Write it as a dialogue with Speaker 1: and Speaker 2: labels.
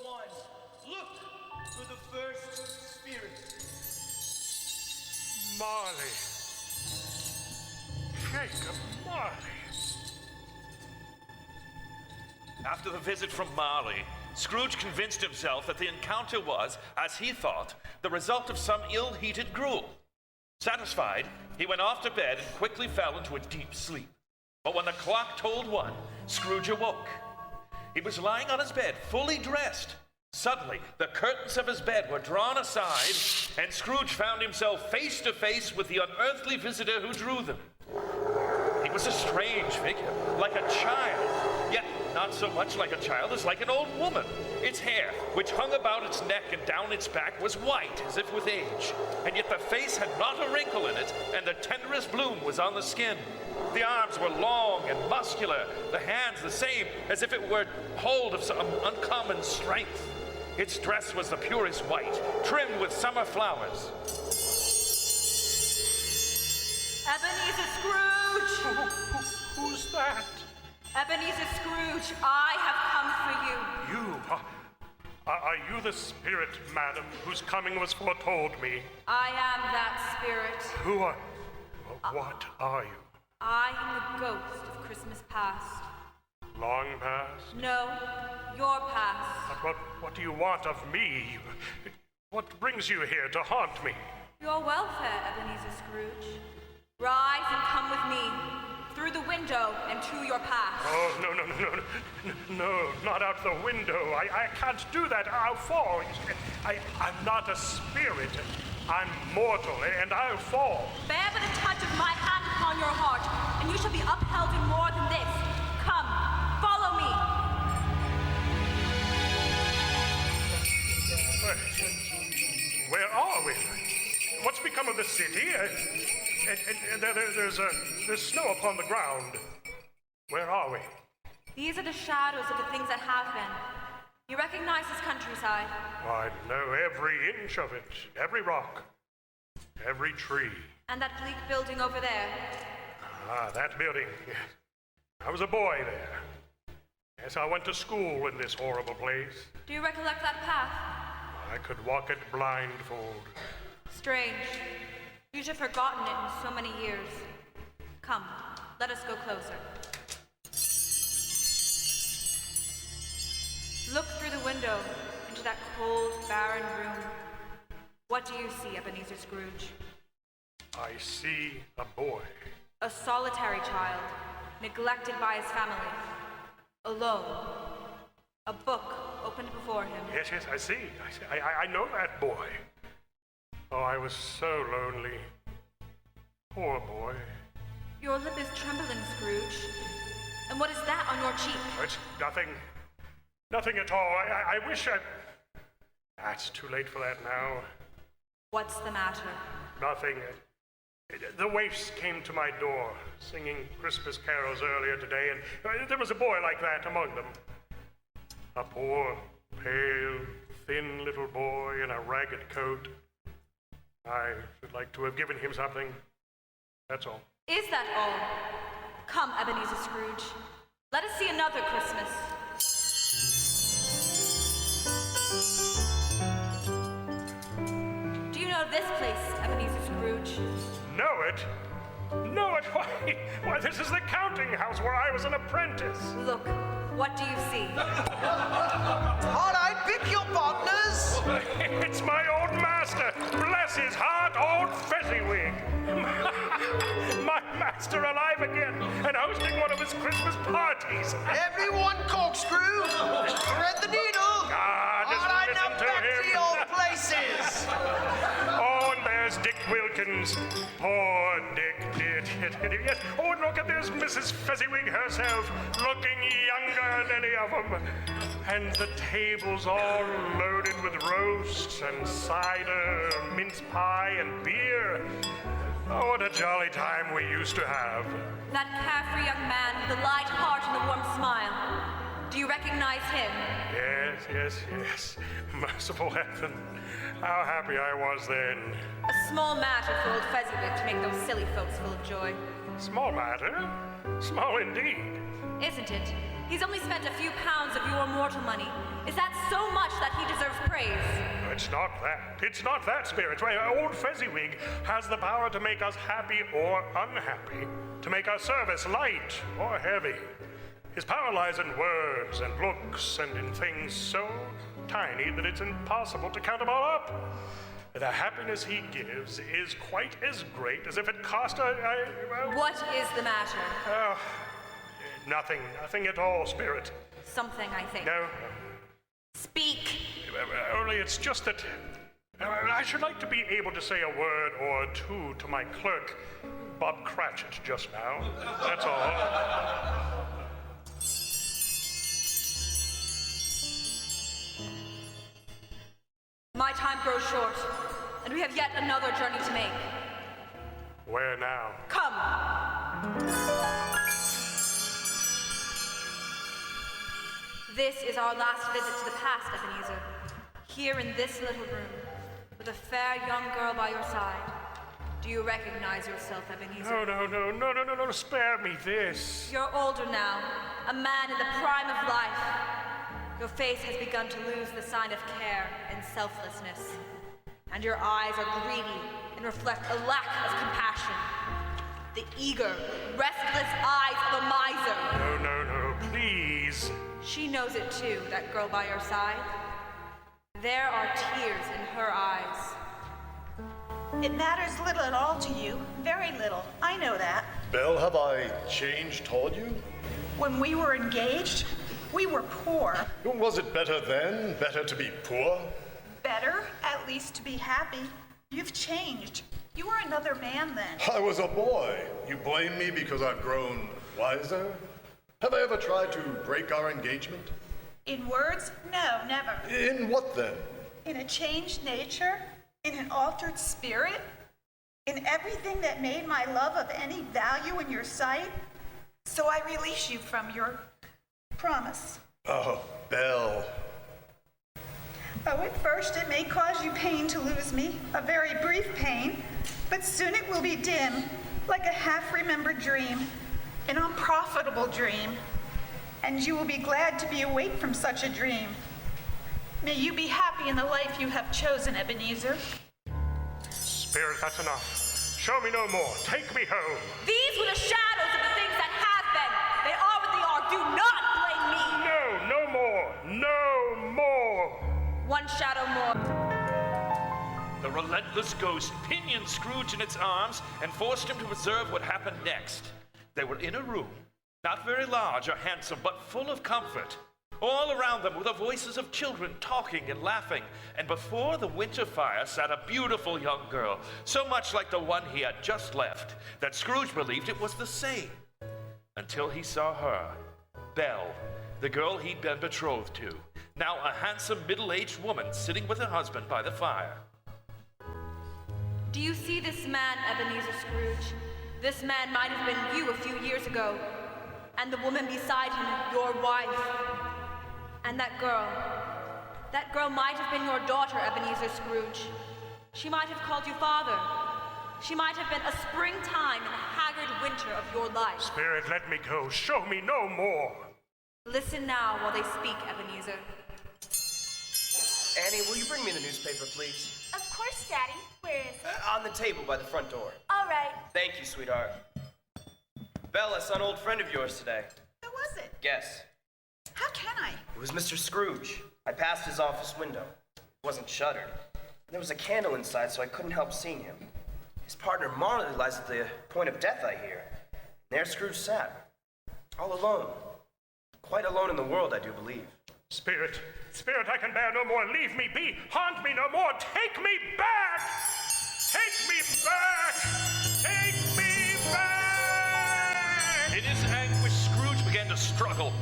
Speaker 1: one. Look for the first spirit.
Speaker 2: Marley. Jacob Marley.
Speaker 3: After the visit from Marley, Scrooge convinced himself that the encounter was, as he thought, the result of some ill-heated gruel. Satisfied, he went off to bed and quickly fell into a deep sleep. But when the clock told 1, Scrooge awoke. He was lying on his bed, fully dressed. Suddenly, the curtains of his bed were drawn aside, and Scrooge found himself face to face with the unearthly visitor who drew them. He was a strange figure, like a child, yet not so much like a child as like an old woman. Its hair, which hung about its neck and down its back, was white as if with age, and yet the face had not a wrinkle in it, and the tenderest bloom was on the skin. The arms were long and muscular, the hands the same, as if it were hold of some uncommon strength. Its dress was the purest white, trimmed with summer flowers.
Speaker 4: Ebenezer Scrooge!
Speaker 2: Who's that?
Speaker 4: Ebenezer Scrooge, I have come for you.
Speaker 2: You? Are you the spirit, madam, whose coming was foretold me?
Speaker 4: I am that spirit.
Speaker 2: Who are... What are you?
Speaker 4: I am the ghost of Christmas past.
Speaker 2: Long past?
Speaker 4: No, your past.
Speaker 2: But what do you want of me? What brings you here to haunt me?
Speaker 4: Your welfare, Ebenezer Scrooge. Rise and come with me, through the window and to your past.
Speaker 2: Oh, no, not out the window. I can't do that. I'll fall. I'm not a spirit. I'm mortal, and I'll fall.
Speaker 4: Bear but a touch of my hand upon your heart, and you shall be upheld in more than this. Come, follow me.
Speaker 2: Where are we? What's become of the city? There's snow upon the ground. Where are we?
Speaker 4: These are the shadows of the things that have been. You recognize this countryside?
Speaker 2: I know every inch of it, every rock, every tree.
Speaker 4: And that bleak building over there?
Speaker 2: Ah, that building. I was a boy there. Yes, I went to school in this horrible place.
Speaker 4: Do you recollect that path?
Speaker 2: I could walk it blindfold.
Speaker 4: Strange. You'd have forgotten it in so many years. Come, let us go closer. Look through the window into that cold, barren room. What do you see, Ebenezer Scrooge?
Speaker 2: I see a boy.
Speaker 4: A solitary child, neglected by his family. Alone. A book opened before him.
Speaker 2: Yes, I see. I know that boy. Oh, I was so lonely. Poor boy.
Speaker 4: Your lip is trembling, Scrooge. And what is that on your cheek?
Speaker 2: It's nothing. Nothing at all. I wish I... It's too late for that now.
Speaker 4: What's the matter?
Speaker 2: Nothing. The waifs came to my door, singing Christmas carols earlier today, and there was a boy like that among them. A poor, pale, thin little boy in a ragged coat. I should like to have given him something. That's all.
Speaker 4: Is that all? Come, Ebenezer Scrooge. Let us see another Christmas. Do you know this place, Ebenezer Scrooge?
Speaker 2: Know it? Know it? Why, this is the counting house where I was an apprentice.
Speaker 4: Look, what do you see?
Speaker 1: All right, pick your partners.
Speaker 2: It's my old master. Bless his heart, old Fezziwig. My master alive again and hosting one of his Christmas parties.
Speaker 1: Everyone corkscrew. Thread the needle.
Speaker 2: Just
Speaker 1: All right,
Speaker 2: listen
Speaker 1: now
Speaker 2: to
Speaker 1: back
Speaker 2: him.
Speaker 1: to your places.
Speaker 2: Oh, and there's Dick Wilkins. Poor Dick. Yes. Oh, and look at there's Mrs. Fezziwig herself, looking younger than any of them. And the tables all loaded with roasts and cider, mince pie and beer. Oh, what a jolly time we used to have.
Speaker 4: That carefree young man with the light heart and the warm smile. Do you recognize him?
Speaker 2: Yes. Merciful heaven. How happy I was then.
Speaker 4: A small matter for old Fezziwig to make those silly folks full of joy.
Speaker 2: Small matter? Small indeed.
Speaker 4: Isn't it? He's only spent a few pounds of your mortal money. Is that so much that he deserves praise?
Speaker 2: It's not that. It's not that, Spirit. Old Fezziwig has the power to make us happy or unhappy, to make our service light or heavy. His power lies in words and looks and in things so tiny that it's impossible to count them all up. The happiness he gives is quite as great as if it cost
Speaker 4: What is the matter?
Speaker 2: Nothing at all, Spirit.
Speaker 4: Something, I think.
Speaker 2: No,
Speaker 4: Speak.
Speaker 2: only it's just that I should like to be able to say a word or two to my clerk, Bob Cratchit, just now. That's all.
Speaker 4: My time grows short, and we have yet another journey to make.
Speaker 2: Where now?
Speaker 4: Come. This is our last visit to the past, Ebenezer. Here in this little room, with a fair young girl by your side. Do you recognize yourself, Ebenezer?
Speaker 2: No, spare me this.
Speaker 4: You're older now, a man in the prime of life. Your face has begun to lose the sign of care and selflessness, and your eyes are greedy and reflect a lack of compassion. The eager, restless eyes of a miser.
Speaker 2: No, please.
Speaker 4: She knows it too, that girl by your side. There are tears in her eyes.
Speaker 5: It matters little at all to you. Very little. I know that.
Speaker 6: Belle, have I changed toward you?
Speaker 5: When we were engaged, we were poor.
Speaker 6: Was it better then? Better to be poor?
Speaker 5: Better, at least, to be happy. You've changed. You were another man then.
Speaker 6: I was a boy. You blame me because I've grown wiser? Have I ever tried to break our engagement?
Speaker 5: In words, no, never.
Speaker 6: In what then?
Speaker 5: In a changed nature? In an altered spirit? In everything that made my love of any value in your sight? So I release you from your promise.
Speaker 6: Oh, Belle.
Speaker 5: Oh, at first it may cause you pain to lose me, a very brief pain, but soon it will be dim, like a half-remembered dream, an unprofitable dream, and you will be glad to be awake from such a dream. May you be happy in the life you have chosen, Ebenezer.
Speaker 2: Spirit, that's enough. Show me no more. Take me home.
Speaker 4: These were the shadows of the things that have been. They are what they are. Do not blame me.
Speaker 2: No more. No more.
Speaker 4: One shadow more.
Speaker 3: The relentless ghost pinioned Scrooge in its arms and forced him to observe what happened next. They were in a room, not very large or handsome, but full of comfort. All around them were the voices of children talking and laughing, and before the winter fire sat a beautiful young girl, so much like the one he had just left, that Scrooge believed it was the same. Until he saw her, Belle, the girl he'd been betrothed to, now a handsome middle-aged woman sitting with her husband by the fire.
Speaker 4: Do you see this man, Ebenezer Scrooge? This man might have been you a few years ago, and the woman beside him, your wife. And that girl might have been your daughter, Ebenezer Scrooge. She might have called you father. She might have been a springtime in the haggard winter of your life.
Speaker 2: Spirit, let me go. Show me no more.
Speaker 4: Listen now while they speak, Ebenezer.
Speaker 7: Annie, will you bring me the newspaper, please?
Speaker 8: Of course, Daddy. Where is it?
Speaker 7: On the table by the front door.
Speaker 8: All right.
Speaker 7: Thank you, sweetheart. Belle, I saw an old friend of yours today.
Speaker 5: Who was it?
Speaker 7: Guess.
Speaker 5: How can I?
Speaker 7: It was Mr. Scrooge. I passed his office window. It wasn't shuttered. There was a candle inside, so I couldn't help seeing him. His partner Marley lies at the point of death, I hear. And there Scrooge sat, all alone. Quite alone in the world, I do believe.
Speaker 2: Spirit, I can bear no more. Leave me be. Haunt me no more. Take me back. Take me back. Take me back.
Speaker 3: In his anguish, Scrooge began to struggle.